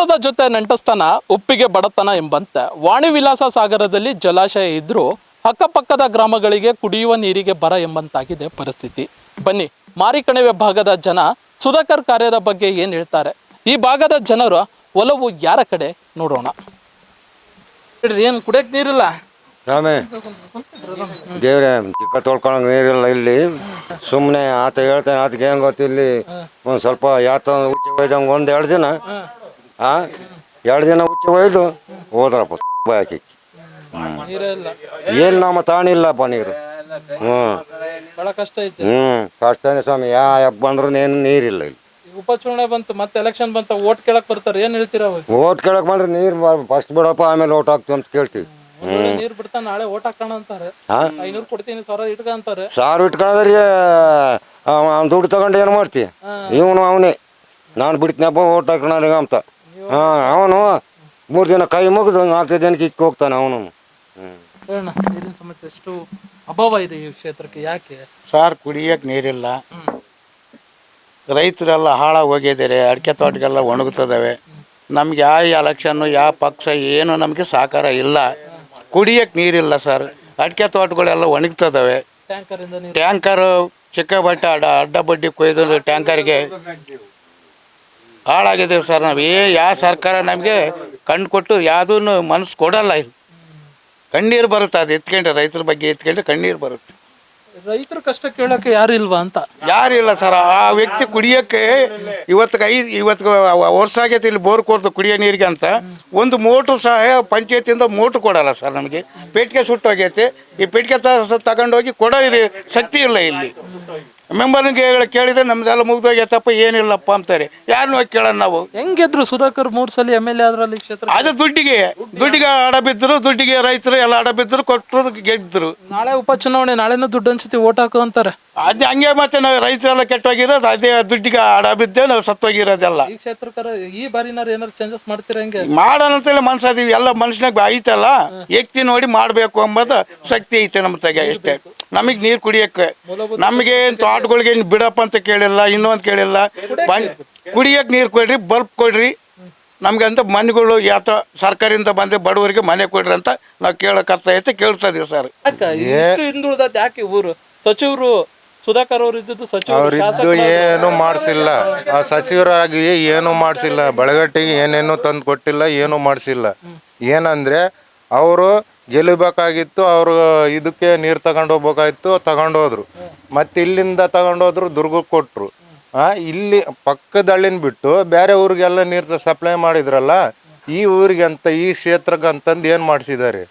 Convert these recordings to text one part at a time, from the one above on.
ಕನ್ನಡದ ಜೊತೆ ನಂಟಸ್ತನ ಉಪ್ಪಿಗೆ ಬಡತನ ಎಂಬಂತೆ ವಾಣಿ ವಿಲಾಸ ಸಾಗರದಲ್ಲಿ ಜಲಾಶಯ ಇದ್ರೂ ಅಕ್ಕಪಕ್ಕದ ಗ್ರಾಮಗಳಿಗೆ ಕುಡಿಯುವ ನೀರಿಗೆ ಬರ ಎಂಬಂತಾಗಿದೆ ಪರಿಸ್ಥಿತಿ. ಬನ್ನಿ, ಮಾರಿಕಣಿವೆ ಭಾಗದ ಜನ ಸುಧಾಕರ್ ಕಾರ್ಯದ ಬಗ್ಗೆ ಏನ್ ಹೇಳ್ತಾರೆ, ಈ ಭಾಗದ ಜನರ ಒಲವು ಯಾರ ಕಡೆ ನೋಡೋಣ. ಏನ್ ಕುಡಿಯಕ್ ನೀರಿಲ್ಲ ರಾಮೇ ದೇವ್ರೆ, ಚಿಕ್ಕ ತೊಳ್ಕೊಳಂಗೆ ನೀರಿಲ್ಲ ಇಲ್ಲಿ. ಸುಮ್ಮನೆ ಆತ ಹೇಳ್ತಾನೆ, ಆತಗೆ ಏನು ಗೊತ್ತಿಲ್ಲಿ. ಒಂದು ಸ್ವಲ್ಪ ಯಾತ ಉಚ್ಚ ಒಯ್ದಂಗೆ ಒಂದು 2 ದಿನ 2 ದಿನ ಉಚ್ಚ ಒಯ್ದು ಹೋದ್ರಪ್ಪ ಬಾಕಿ. ಏನು ನಮ್ಮ ತಾಣಿಲ್ಲಪ್ಪ ನೀರು. ಕಷ್ಟ ಐತಿ. ಕಷ್ಟ ಸ್ವಾಮಿ. ಹಬ್ಬ ಬಂದ್ರು ಏನು ನೀರಿಲ್ಲ ಇಲ್ಲಿ. ಉಪಚುನಾವಣೆ ಬಂತು, ಮತ್ತೆ ಎಲೆಕ್ಷನ್ ಬಂತ, ಓಟ್ ಕೇಳಕ್ ಬರ್ತಾರೆ, ಏನ್ ಹೇಳ್ತೀರ? ಓಟ್ ಕೇಳಕ್ ಬಂದ್ರೆ ನೀರು ಫಸ್ಟ್ ಬಿಡಪ್ಪ, ಆಮೇಲೆ ಓಟ್ ಹಾಕ್ತೀವಿ ಅಂತ ಕೇಳ್ತೀವಿ. ನೀರ್ ಬಿಡ್ತಾ ನಾಳೆ ಓಟ್ ಹಾಕೋಣ ಅಂತಾರೆ. 500 ಕೊಡ್ತೀನಿ, 1000 ಇಟ್ಕ ಅಂತಾರೆ. 1000 ಇಟ್ಕೊಂಡ್ರಿ ದುಡ್ಡು ತಗೊಂಡು ಏನು ಮಾಡ್ತಿ? ಇವನು ಅವನೇ ನಾನು ಬಿಡ್ತೀನಪ್ಪ ಓಟ್ ಹಾಕೋಣ ಅಂತ. ಅವನು 3 ದಿನ ಕೈ ಮುಗಿದು 4 ದಿನಕ್ಕೆ ಇಕ್ಕ ಹೋಗ್ತಾನೆ ಅವನು. ನೀರಿನ ಸಮಸ್ಯೆ ಎಷ್ಟು ಅಭಾವ ಇದೆ ಈ ಕ್ಷೇತ್ರಕ್ಕೆ, ಯಾಕೆ ಸಾರ್? ಕುಡಿಯಕ್ಕೆ ನೀರಿಲ್ಲ, ರೈತರೆಲ್ಲ ಹಾಳಾಗಿ ಹೋಗಿದ್ದಾರೆ, ಅಡಿಕೆ ತೋಟಗೆಲ್ಲ ಒಣಗುತ್ತದವೆ. ನಮ್ಗೆ ಯಾವ ಎಲೆಕ್ಷನ್ನು ಯಾವ ಪಕ್ಷ ಏನು ನಮಗೆ ಸಹಕಾರ ಇಲ್ಲ. ಕುಡಿಯಕ್ಕೆ ನೀರಿಲ್ಲ ಸರ್. ಅಡಿಕೆ ತೋಟಗಳೆಲ್ಲ ಒಣಗ್ತದವೆ. ಟ್ಯಾಂಕರು ಚಿಕ್ಕ ಬಟ್ಟೆ ಅಡ್ಡ ಬಡ್ಡಿ ಕೊಯ್ದು ಟ್ಯಾಂಕರ್ಗೆ ಹಾಳಾಗಿದೆ ಸರ್. ನಾವು ಯಾವ ಸರ್ಕಾರ ನಮಗೆ ಕಣ್ಣು ಕೊಟ್ಟು ಯಾವುದೂ ಮನಸ್ಸು ಕೊಡಲ್ಲ. ಇಲ್ಲಿ ಕಣ್ಣೀರು ಬರುತ್ತೆ, ಅದು ಎತ್ಕೊಂಡ್ರೆ, ರೈತರ ಬಗ್ಗೆ ಎತ್ಕೊಂಡ್ರೆ ಕಣ್ಣೀರು ಬರುತ್ತೆ. ರೈತರ ಕಷ್ಟ ಕೇಳೋಕೆ ಯಾರು ಇಲ್ವಾ ಅಂತ? ಯಾರು ಇಲ್ಲ ಸರ್. ಆ ವ್ಯಕ್ತಿ ಕುಡಿಯೋಕ್ಕೆ ಇವತ್ತು ವರ್ಷ ಆಗೈತೆ ಇಲ್ಲಿ ಬೋರ್ ಕೊಡ್ತು ಕುಡಿಯೋ ನೀರಿಗೆ ಅಂತ. ಒಂದು ಮೋಟ್ರು ಸಹ ಪಂಚಾಯತಿಯಿಂದ ಮೋಟ್ರು ಕೊಡಲ್ಲ ಸರ್ ನಮಗೆ. ಪೇಟಿಗೆ ಸುಟ್ಟೋಗೈತೆ. ಈ ಪೇಟಿಗೆ ತಗೊಂಡೋಗಿ ಕೊಡೋ ಶಕ್ತಿ ಇಲ್ಲ ಇಲ್ಲಿ. ಮೆಂಬರ್ಗೆ ಕೇಳಿದ್ರೆ ನಮ್ದೆಲ್ಲ ಮುಗ್ದೋಗೈತಪ್ಪ, ಏನಿಲ್ಲಪ್ಪ ಅಂತಾರೆ. ಯಾರನ್ನೂ ಹೋಗಿ ಕೇಳೋಣ ನಾವು. ಹೆಂಗಿದ್ರು ಸುಧಾಕರ್ 3 ಸಲ MLA ಆದ್ರಲ್ಲಿ ಕ್ಷೇತ್ರ. ಅದು ದುಡ್ಡಿಗೆ ಆಡ ಬಿದ್ದರು, ದುಡ್ಡಿಗೆ ರೈತರು ಎಲ್ಲ ಆಡ ಬಿದ್ದರು, ಕೊಟ್ಟರು, ಗೆದ್ದರು. ನಾಳೆ ಉಪಚುನಾವಣೆ, ನಾಳೆನೂ ದುಡ್ಡು ಅನ್ಸುತ್ತೆ, ಓಟ್ ಹಾಕು ಅಂತಾರೆ. ಅದೇ ಹಂಗೆ ಮತ್ತೆ ನಾವು ರೈತರೆಲ್ಲ ಕೆಟ್ಟೋಗಿರೋದು ಅದೇ ದುಡ್ಡಿಗೆ ಆಡ ಬಿದ್ದೇವೆ, ನಾವು ಸತ್ತೋಗಿರೋದೆಲ್ಲ. ಈ ಕ್ಷೇತ್ರಕ್ಕರ ಈ ಬಾರಿನಾರು ಏನಾರು ಚೇಂಜಸ್ ಮಾಡ್ತೀರಾ? ಹೆಂಗೆ ಮಾಡೋಣಂತೇಳಿ ಮನ್ಸದೀವಿ. ಎಲ್ಲ ಮನುಷ್ಯನಾಗ ಐತಲ್ಲ, ವ್ಯಕ್ತಿ ನೋಡಿ ಮಾಡಬೇಕು ಎಂಬುದು ಶಕ್ತಿ ಐತೆ ನಮ್ಮ ತಗೆ. ಅಷ್ಟೇ. ನಮಗೆ ನೀರು ಕುಡಿಯೋಕ್ಕೆ ನಮಗೆ ತೋಟಗಳಿಗೆ ಬಿಡಪ್ಪ ಅಂತ ಕೇಳಿಲ್ಲ, ಇನ್ನೊಂದು ಕೇಳಿಲ್ಲ. ಕುಡಿಯೋಕೆ ನೀರು ಕೊಡ್ರಿ, ಬಲ್ಬ್ ಕೊಡ್ರಿ ನಮ್ಗೆ ಅಂತ. ಮನೆಗಳು ಯಾತ ಸರ್ಕಾರದಿಂದ ಬಂದು ಬಡವರಿಗೆ ಮನೆ ಕೊಡ್ರಿ ಅಂತ ನಾವು ಕೇಳಕತ್ತೈತೆ, ಕೇಳ್ತಾ ಇದೀವಿ ಸರ್. ಹಿಂದುಳಿದ ಯಾಕೆ ಊರು ಸಚಿವರು ಸುಧಾಕರ್ ಅವರು ಇದ್ದು ಅವರಿದ್ದು ಏನು ಮಾಡಿಸಿಲ್ಲ. ಆ ಸಚಿವರಾಗಿ ಏನು ಮಾಡಿಸಿಲ್ಲ. ಬಳಗಟ್ಟಿಗೆ ಏನೇನು ತಂದು ಕೊಟ್ಟಿಲ್ಲ, ಏನು ಮಾಡಿಸಿಲ್ಲ. ಏನಂದ್ರೆ ಅವರು ಗೆಲ್ಲಬೇಕಾಗಿತ್ತು, ಅವರು ಇದಕ್ಕೆ ನೀರು ತಗೊಂಡು ಹೋಗ್ಬೇಕಾಗಿತ್ತು, ತಗೊಂಡೋದ್ರು. ಮತ್ತೆ ಇಲ್ಲಿಂದ ತಗೊಂಡೋದ್ರು, ದುರ್ಗಕ್ಕೆ ಕೊಟ್ಟರು. ಇಲ್ಲಿ ಪಕ್ಕದ ಹಳ್ಳಿನ ಬಿಟ್ಟು ಬೇರೆ ಊರಿಗೆಲ್ಲ ನೀರು ಸಪ್ಲೈ ಮಾಡಿದ್ರಲ್ಲ, ಈ ಊರಿಗೆ ಅಂತ, ಈ ಕ್ಷೇತ್ರಕ್ಕೆ ಅಂತಂದು ಏನು ಮಾಡಿಸಿದ್ದಾರೆ?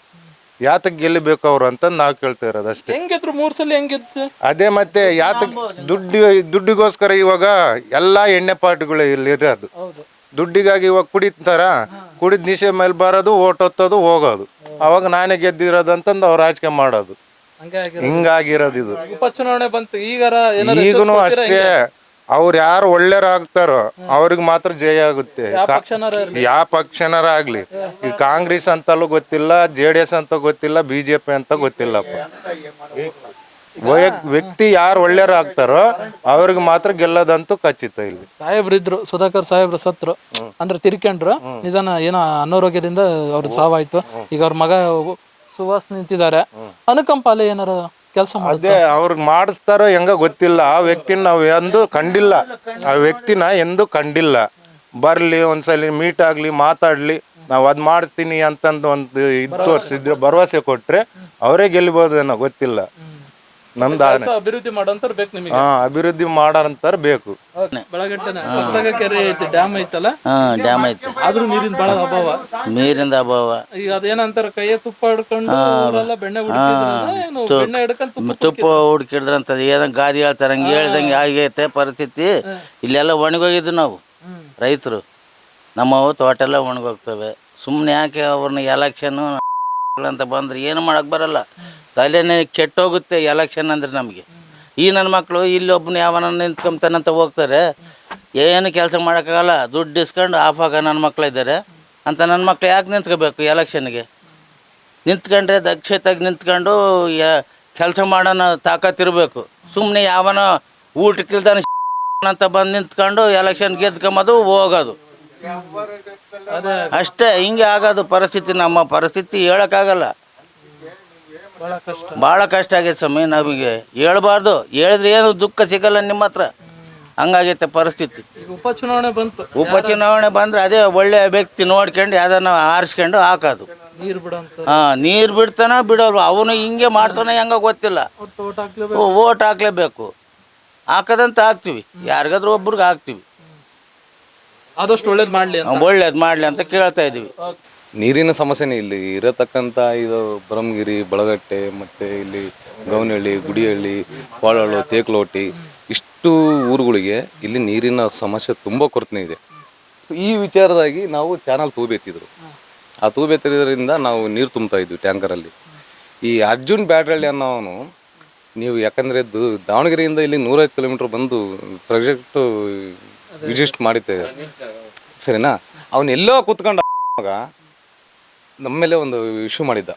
ಯಾತಕ್ಕೆ ಗೆಲ್ಲಬೇಕು ಅವರು ಅಂತಂದು ನಾವು ಕೇಳ್ತಾ ಇರೋದು ಅಷ್ಟೇ. ಹೆಂಗಿದ್ರು 3 ಸಲ ಹೆಂಗಿತ್ತು ಅದೇ ಮತ್ತೆ ಯಾತಕ್ಕೆ ದುಡ್ಡಿಗೋಸ್ಕರ ಇವಾಗ ಎಲ್ಲ ಎಣ್ಣೆ ಪಾರ್ಟಿಗಳು ಇಲ್ಲಿ ಇರೋದು. ದುಡ್ಡಿಗಾಗಿ ಇವಾಗ ಕುಡಿತಾರ, ಕುಡಿದ ನಿಶೆ ಮೇಲೆ ಬರೋದು, ಓಟ್ ಹೊತ್ತೋದು, ಹೋಗೋದು. ಅವಾಗ ನಾನೇ ಗೆದ್ದಿರೋದು ಅಂತಂದು ಅವ್ರು ರಾಜಕೀಯ ಮಾಡೋದು. ಹಿಂಗಾಗಿರೋದು ಇದು. ಉಪಚುನಾವಣೆ ಬಂತು, ಈಗನು ಅಷ್ಟೇ. ಅವ್ರು ಯಾರು ಒಳ್ಳೆಯರಾಗ್ತಾರೋ ಅವ್ರಿಗೆ ಮಾತ್ರ ಜಯ ಆಗುತ್ತೆ. ಯಾವ ಪಕ್ಷನಾರ ಆಗ್ಲಿ. ಈ ಕಾಂಗ್ರೆಸ್ ಅಂತಲೂ ಗೊತ್ತಿಲ್ಲ, JDS ಅಂತ ಗೊತ್ತಿಲ್ಲ, BJP ಅಂತ ಗೊತ್ತಿಲ್ಲಪ್ಪ. ವ್ಯಕ್ತಿ ಯಾರು ಒಳ್ಳೆಯರಾಗ್ತಾರೋ ಅವ್ರಿಗೆ ಮಾತ್ರ ಗೆಲ್ಲೋದಂತೂ ಖಚಿತ. ಇಲ್ಲಿ ಸಾಹೇಬ್ರಿದ್ರು, ಸುಧಾಕರ್ ಸಾಹೇಬ್ರು ಸತ್ರು ಅಂದ್ರೆ ತಿರ್ಕೊಂಡ್ರು, ನಿಧಾನ ಏನೋ ಅನಾರೋಗ್ಯದಿಂದ ಅವ್ರ ಸಾವಾಯ್ತು. ಈಗ ಅವ್ರ ಮಗ ಸುಹಾಸ್ ನಿಂತಿದ್ದಾರೆ. ಅನುಕಂಪಾಲೆ ಏನಾರ ಕೆಲಸ ಅದೇ ಅವ್ರಿಗೆ ಮಾಡಿಸ್ತಾರೋ ಹೆಂಗ ಗೊತ್ತಿಲ್ಲ. ಆ ವ್ಯಕ್ತಿನ ನಾವು ಎಂದು ಕಂಡಿಲ್ಲ, ಆ ವ್ಯಕ್ತಿನ ಎಂದು ಕಂಡಿಲ್ಲ. ಬರ್ಲಿ ಒಂದ್ಸಲಿ ಮೀಟ್ ಆಗ್ಲಿ, ಮಾತಾಡ್ಲಿ, ನಾವು ಅದ್ ಮಾಡ್ತೀನಿ ಅಂತಂದು ಒಂದು ಇದು ತೋರಿಸಿದ್ರೆ, ಭರವಸೆ ಕೊಟ್ರೆ ಅವರೇ ಗೆಲ್ಬೋದೇನೋ ಗೊತ್ತಿಲ್ಲ. ನಮ್ದು ಅಭಿವೃದ್ಧಿ ಮಾಡೋಂತಾರ ಬೇಕು ನಿಮಗೆ. ಅಭಿವೃದ್ಧಿ ಮಾಡೋಂತಾರ ಬೇಕು. ಕೆರೆ ಐತಿ, ಡ್ಯಾಮ್ ಐತಲ್ಲ, ಡ್ಯಾಮ್ ಐತಿ, ಆದ್ರೂ ನೀರಿನ ಬಹಳ ಅಭಾವ. ನೀರಿಂದ ಅಭಾವ. ಈಗ ಅದೇನಂತಾರ, ಕೈಯ ತುಪ್ಪ ಹಿಡ್ಕೊಂಡು ಬೆಣ್ಣೆ ಹಿಡ್ಕೊಂಡು ತುಪ್ಪ ಹುಡ್ಕಿಡ್ರಂತ ಏನಂಗ ಗಾದಿ ಹೇಳ್ತಾರ, ಹಂಗೆ ಹೇಳ್ದಂಗೆ ಆಗೈತೆ ಪರಿಸ್ಥಿತಿ. ಇಲ್ಲೆಲ್ಲ ಒಣಗೋಗಿದ್ದು ನಾವು ರೈತರು. ನಮ್ಮವು ತೋಟ ಎಲ್ಲ ಒಣಗೋಗ್ತವೆ. ಸುಮ್ಮನೆ ಯಾಕೆ ಅವ್ರನ್ನ ಎಲೆಕ್ಷನ್ನು ಅಂತ ಬಂದ್ರೆ ಏನು ಮಾಡಕ್ಕೆ ಬರಲ್ಲ. ತಲೆನೇ ಕೆಟ್ಟೋಗುತ್ತೆ ಎಲೆಕ್ಷನ್ ಅಂದರೆ ನಮಗೆ. ಈ ನನ್ನ ಮಕ್ಕಳು ಇಲ್ಲೊಬ್ಬನ ಯಾವನ ನಿಂತ್ಕೊಂತಾನಂತ ಹೋಗ್ತಾರೆ, ಏನು ಕೆಲಸ ಮಾಡೋಕ್ಕಾಗಲ್ಲ. ದುಡ್ಡು ಇಸ್ಕೊಂಡು ಆಫ್ ಆಗೋ ನನ್ನ ಮಕ್ಕಳಿದ್ದಾರೆ ಅಂತ. ನನ್ನ ಮಕ್ಳು ಯಾಕೆ ನಿಂತ್ಕೋಬೇಕು ಎಲೆಕ್ಷನ್ಗೆ? ನಿಂತ್ಕೊಂಡ್ರೆ ದಕ್ಷತೆಯಾಗಿ ನಿಂತ್ಕೊಂಡು ಕೆಲಸ ಮಾಡೋಣ ತಾಕತ್ತಿರಬೇಕು. ಸುಮ್ಮನೆ ಯಾವನ ಊಟಕ್ಕಿಲ್ದಾನೆ ಅಂತ ಬಂದು ನಿಂತ್ಕೊಂಡು ಎಲೆಕ್ಷನ್ ಗೆದ್ಕೊಂಬೋದು, ಹೋಗೋದು. ಅದೇ ಅಷ್ಟೇ. ಹಿಂಗೆ ಆಗೋದು ಪರಿಸ್ಥಿತಿ. ನಮ್ಮ ಪರಿಸ್ಥಿತಿ ಹೇಳೋಕ್ಕಾಗಲ್ಲ. ಬಹಳ ಕಷ್ಟ. ಭಾಳ ಕಷ್ಟ ಆಗೈತೆ ಸ್ವಾಮಿ. ನಮಗೆ ಹೇಳ್ಬಾರ್ದು, ಹೇಳಿದ್ರೆ ಏನು ದುಃಖ ಸಿಗಲ್ಲ ನಿಮ್ಮ ಹತ್ರ. ಹಂಗಾಗೈತೆ ಪರಿಸ್ಥಿತಿ. ಈಗ ಉಪಚುನಾವಣೆ ಬಂತು, ಉಪಚುನಾವಣೆ ಬಂದರೆ ಅದೇ ಒಳ್ಳೆ ವ್ಯಕ್ತಿ ನೋಡ್ಕೊಂಡು ಯಾವ್ದನ್ನ ಆರಿಸ್ಕೊಂಡು ಹಾಕೋದು. ನೀರು ಬಿಡಂತ ನೀರು ಬಿಡ್ತಾನ ಬಿಡೋಲ್ವ, ಅವನು ಹಿಂಗೆ ಮಾಡ್ತಾನೆ ಹೆಂಗ ಗೊತ್ತಿಲ್ಲ. ಒಟ್ಟು ಓಟ್ ಹಾಕ್ಲೇಬೇಕು. ಓಟ್ ಹಾಕ್ಲೇಬೇಕು. ಹಾಕದಂತ ಹಾಕ್ತೀವಿ, ಯಾರಿಗಾದ್ರೂ ಒಬ್ರಿಗೆ ಹಾಕ್ತೀವಿ. ಆದಷ್ಟು ಒಳ್ಳೇದು ಮಾಡ್ಲಿ ಅಂತ. ಒಳ್ಳೇದು ಮಾಡಲಿ ಅಂತ ಕೇಳ್ತಾ ಇದ್ದೀವಿ. ನೀರಿನ ಸಮಸ್ಯೆನೇ ಇಲ್ಲಿ ಇರತಕ್ಕಂಥ ಇದು ಬ್ರಹ್ಮಗಿರಿ, ಬಳಗಟ್ಟೆ, ಮತ್ತು ಇಲ್ಲಿ ಗೌನಹಳ್ಳಿ, ಗುಡಿಹಳ್ಳಿ, ಪಾಳಳ್ಳು, ತೇಕ್ಲೋಟಿ ಇಷ್ಟು ಊರುಗಳಿಗೆ ಇಲ್ಲಿ ನೀರಿನ ಸಮಸ್ಯೆ ತುಂಬ ಕೊರತೆ ಇದೆ. ಈ ವಿಚಾರದಾಗಿ ನಾವು ಚಾನಲ್ ತೂಬೇತಿದ್ರು. ಆ ತೂಬೇತಿರೋದ್ರಿಂದ ನಾವು ನೀರು ತುಂಬ್ತಾ ಇದ್ವಿ ಟ್ಯಾಂಕರಲ್ಲಿ. ಈ ಅರ್ಜುನ್ ಬ್ಯಾಡ್ರಳ್ಳಿ ಅನ್ನೋನು, ನೀವು ಯಾಕಂದರೆ ದಾವಣಗೆರೆಯಿಂದ ಇಲ್ಲಿ 105 ಕಿಲೋಮೀಟ್ರ್ ಬಂದು ಪ್ರಾಜೆಕ್ಟು ವಿಸಿಟ್ ಮಾಡಿದ್ದೇವೆ, ಸರಿನಾ? ಅವನ್ನೆಲ್ಲೋ ಕೂತ್ಕೊಂಡು ಮಗ ನಮ್ಮ ಮೇಲೆ ಒಂದು ಇಶ್ಯೂ ಮಾಡಿದ್ದ.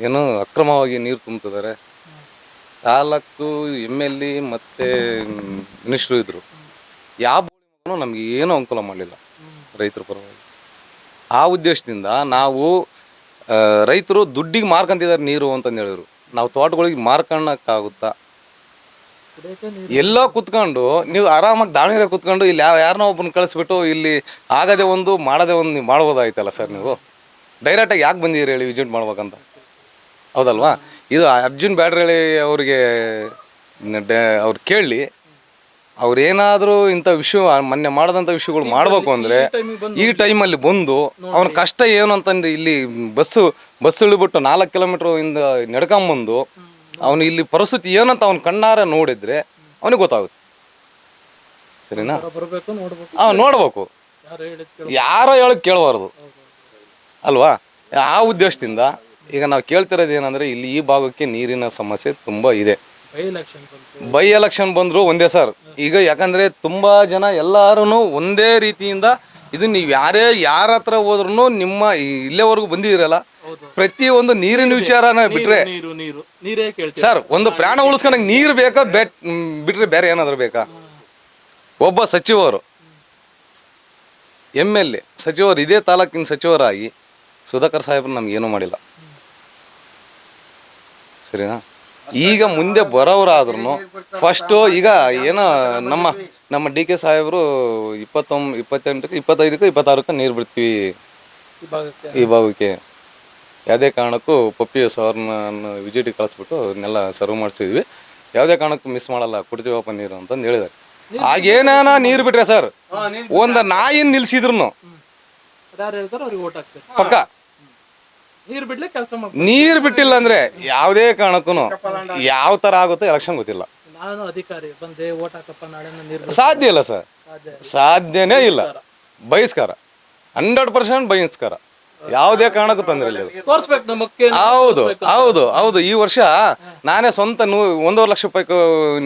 ಏನು ಅಕ್ರಮವಾಗಿ ನೀರು ತುಂಬ್ತಿದ್ದಾರೆ. 4 MLA ಮತ್ತು ಮಿನಿಸ್ಟ್ರು ಇದ್ದರು. ಯಾವ ನಮಗೆ ಏನೂ ಅನುಕೂಲ ಮಾಡಲಿಲ್ಲ ರೈತರ ಪರವಾಗಿ. ಆ ಉದ್ದೇಶದಿಂದ ನಾವು ರೈತರು ದುಡ್ಡಿಗೆ ಮಾರ್ಕೊಂತಿದ್ದಾರೆ ನೀರು ಅಂತಂದು ಹೇಳಿದ್ರು. ನಾವು ತೋಟಗಳಿಗೆ ಮಾರ್ಕೊಳ್ಳೋಕ್ಕಾಗುತ್ತಾ? ಎಲ್ಲೋ ಕುತ್ಕೊಂಡು ನೀವು ಆರಾಮಾಗಿ ದಾವಣಗೆರೆ ಕುತ್ಕೊಂಡು ಇಲ್ಲಿ ಯಾರನ್ನೋ ಒಬ್ಬನ ಕಳಿಸ್ಬಿಟ್ಟು ಇಲ್ಲಿ ಆಗದೆ ಒಂದು ಮಾಡದೆ ಒಂದು ನೀವು ಮಾಡ್ಬೋದಾಯ್ತಲ್ಲ ಸರ್. ನೀವು ಡೈರೆಕ್ಟಾಗಿ ಯಾಕೆ ಬಂದಿದ್ದೀರಿ ಹೇಳಿ ವಿಸಿಟ್ ಮಾಡ್ಬೇಕಂತ, ಹೌದಲ್ವಾ? ಇದು ಅರ್ಜುನ್ ಬ್ಯಾಡ್ರಳ್ಳಿ ಅವ್ರಿಗೆ ಅವ್ರು ಕೇಳಿ, ಅವ್ರೇನಾದರೂ ಇಂಥ ವಿಷಯ ಮೊನ್ನೆ ಮಾಡಿದಂಥ ವಿಷಯಗಳು ಮಾಡಬೇಕು ಅಂದರೆ ಈ ಟೈಮಲ್ಲಿ ಬಂದು ಅವನ ಕಷ್ಟ ಏನು ಅಂತಂದು ಇಲ್ಲಿ ಬಸ್ಸು ಇಳಿಬಿಟ್ಟು 4 ಕಿಲೋಮೀಟ್ರ್ ಇಂದ ನಡ್ಕೊಂಬಂದು ಅವನು ಇಲ್ಲಿ ಪರಿಸ್ಥಿತಿ ಏನಂತ ಅವ್ನ ಕಣ್ಣಾರ ನೋಡಿದ್ರೆ ಅವನಿಗೆ ಗೊತ್ತಾಗುತ್ತೆ, ಸರಿನಾ? ಬರಬೇಕು, ನೋಡ್ಬೇಕು. ನೋಡ್ಬೇಕು. ಯಾರೋ ಹೇಳೋದು ಕೇಳಬಾರ್ದು ಅಲ್ವಾ? ಆ ಉದ್ದೇಶದಿಂದ ಈಗ ನಾವು ಕೇಳ್ತಿರೋದು ಏನಂದರೆ, ಇಲ್ಲಿ ಈ ಭಾಗಕ್ಕೆ ನೀರಿನ ಸಮಸ್ಯೆ ತುಂಬ ಇದೆ. ಬೈ ಎಲೆಕ್ಷನ್ ಬಂದರೂ ಒಂದೇ ಸರ್. ಈಗ ಯಾಕಂದರೆ ತುಂಬ ಜನ ಎಲ್ಲರೂ ಒಂದೇ ರೀತಿಯಿಂದ ಇದು ನೀವು ಯಾರ ಹತ್ರ ಹೋದ್ರೂ ನಿಮ್ಮ ಇಲ್ಲೇವರೆಗೂ ಬಂದಿದ್ದೀರಲ್ಲ, ಪ್ರತಿಯೊಂದು ನೀರಿನ ವಿಚಾರನ ಬಿಟ್ರೆ ಸರ್, ಒಂದು ಪ್ರಾಣ ಉಳಿಸ್ಕೊಂಡಾಗ ನೀರು ಬೇಕಾ ಬಿಟ್ರೆ ಬೇರೆ ಏನಾದರೂ ಬೇಕಾ? ಒಬ್ಬ ಸಚಿವರು MLA ಸಚಿವರು ಇದೇ ತಾಲೂಕಿನ ಸಚಿವರಾಗಿ ಸುಧಾಕರ್ ಸಾಹೇಬ್ರು ನಮ್ಗೇನೂ ಮಾಡಿಲ್ಲ, ಸರಿನಾ? ಈಗ ಮುಂದೆ ಬರೋರಾದ್ರೂ ಫಸ್ಟು ಈಗ ಏನೋ ನಮ್ಮ DK ಸಾಹೇಬರು 28ಕ್ಕೆ 25ಕ್ಕೆ 26ಕ್ಕೆ ನೀರು ಬಿಡ್ತೀವಿ ಈ ಭಾಗಕ್ಕೆ. ಯಾವುದೇ ಕಾರಣಕ್ಕೂ ಪಪ್ಪಿ ಅವ್ರನ್ನ ವಿಜಿಟಿಗೆ ಕಳಿಸ್ಬಿಟ್ಟು ಅದನ್ನೆಲ್ಲ ಸರ್ವ್ ಮಾಡಿಸಿದ್ವಿ. ಯಾವುದೇ ಕಾರಣಕ್ಕೂ ಮಿಸ್ ಮಾಡಲ್ಲ, ಕೊಡ್ತೀವಪ್ಪ ನೀರು ಅಂತಂದು ಹೇಳಿದ್ದಾರೆ. ಆಗೇನ ನೀರು ಬಿಟ್ರೆ ಸರ್, ಒಂದು ನಾಯಿನ ನಿಲ್ಸಿದ್ರು ಪಕ್ಕ ನೀರು ಬಿಟ್ಟಿಲ್ಲ ಅಂದ್ರೆ ಯಾವುದೇ ಕಾರಣಕ್ಕೂ ಯಾವ ತರ ಆಗುತ್ತೆ ಎಲೆಕ್ಷನ್ ಗೊತ್ತಿಲ್ಲ. ನಾನು ಅಧಿಕಾರಿ ಬಂದೆ ಓಟ್ ಹಾಕಪ್ಪ ನಾಳೆ ನೀರು ಸಾಧ್ಯ ಇಲ್ಲ ಸರ್, ಸಾಧ್ಯನೇ ಇಲ್ಲ. ಬಹಿಷ್ಕಾರ 100% ಬಹಿಷ್ಕಾರ, ಯಾವುದೇ ಕಾರಣಕ್ಕೂ ತೊಂದರೆ ಇಲ್ಲ. ತೋರಿಸ್ಬೇಕು ನಮ್ಮಕ್ಕೆ. ಹೌದು ಹೌದು ಹೌದು. ಈ ವರ್ಷ ನಾನೇ ಸ್ವಂತ 1.5 ಲಕ್ಷ ರೂಪಾಯಿ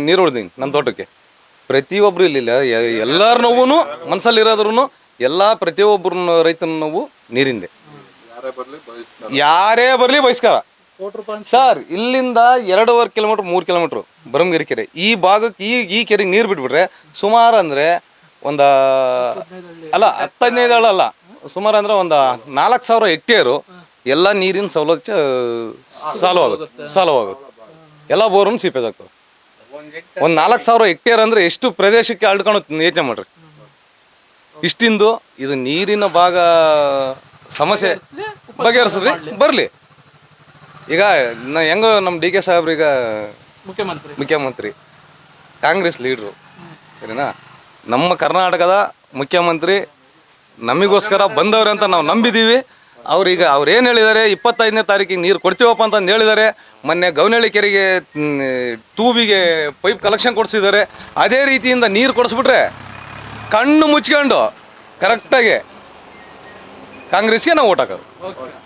ನೀರು ಹೊಡೆದೀನಿ ನನ್ನ ತೋಟಕ್ಕೆ. ಪ್ರತಿಯೊಬ್ರು ಇಲ್ಲಿ ಎಲ್ಲರ ನೋವು ಮನಸ್ಸಲ್ಲಿರೋದ್ರೂ ಎಲ್ಲ ಪ್ರತಿಯೊಬ್ಬರು ರೈತನ ನೋವು ನೀರಿಂದೆ. ಯಾರೇ ಬರಲಿ ಬಹಿಷ್ಕಾರ ಸರ್. ಇಲ್ಲಿಂದ 2.5 ಕಿಲೋಮೀಟ್ರ್ 3 ಕಿಲೋಮೀಟ್ರ್ ಬ್ರಹ್ಮಗಿರಿ ಕೆರೆ, ಈ ಭಾಗಕ್ಕೆ ಈ ಕೆರೆಗೆ ನೀರು ಬಿಟ್ಬಿಟ್ರೆ ಸುಮಾರು ಅಂದರೆ ಒಂದು 15 ಅಲ್ಲ, ಸುಮಾರು ಅಂದರೆ ಒಂದು 4,000 ಹೆಕ್ಟೇರು ಎಲ್ಲ ನೀರಿನ ಸೌಲಭ್ಯ ಸಾಲ್ವ್ ಆಗುತ್ತೆ. ಎಲ್ಲ ಬೋರನ್ನು ಸೀಪೇಜ್ ಆಗ್ತವೆ. ಒಂದು 4,000 ಹೆಕ್ಟೇರ್ ಅಂದರೆ ಎಷ್ಟು ಪ್ರದೇಶಕ್ಕೆ ಅಳ್ಕೊಂಡು ಯೋಚನೆ ಮಾಡ್ರಿ. ಇಷ್ಟಿಂದು ಇದು ನೀರಿನ ಭಾಗ ಸಮಸ್ಯೆ ಬಗೆಹರಿಸ್ರಿ ಬರಲಿ. ಈಗ ಹೆಂಗೋ ನಮ್ಮ DK ಸಾಹೇಬ್ರೀಗ ಮುಖ್ಯಮಂತ್ರಿ, ಕಾಂಗ್ರೆಸ್ ಲೀಡ್ರು, ಸರಿನಾ? ನಮ್ಮ ಕರ್ನಾಟಕದ ಮುಖ್ಯಮಂತ್ರಿ ನಮಗೋಸ್ಕರ ಬಂದವ್ರೆ ಅಂತ ನಾವು ನಂಬಿದ್ದೀವಿ. ಅವ್ರು ಏನು ಹೇಳಿದ್ದಾರೆ, 25ನೇ ತಾರೀಕಿಗೆ ನೀರು ಕೊಡ್ತೀವಪ್ಪ ಅಂತಂದು ಹೇಳಿದ್ದಾರೆ. ಮೊನ್ನೆ ಗೌನಹಳ್ಳಿ ಕೆರೆಗೆ ಟ್ಯೂಬಿಗೆ ಪೈಪ್ ಕಲೆಕ್ಷನ್ ಕೊಡಿಸಿದ್ದಾರೆ. ಅದೇ ರೀತಿಯಿಂದ ನೀರು ಕೊಡಿಸ್ಬಿಟ್ರೆ ಕಣ್ಣು ಮುಚ್ಕೊಂಡು ಕರೆಕ್ಟಾಗಿ ಕಾಂಗ್ರೆಸ್ಗೆ ನಾವು ಓಟ್ ಹಾಕೋದು.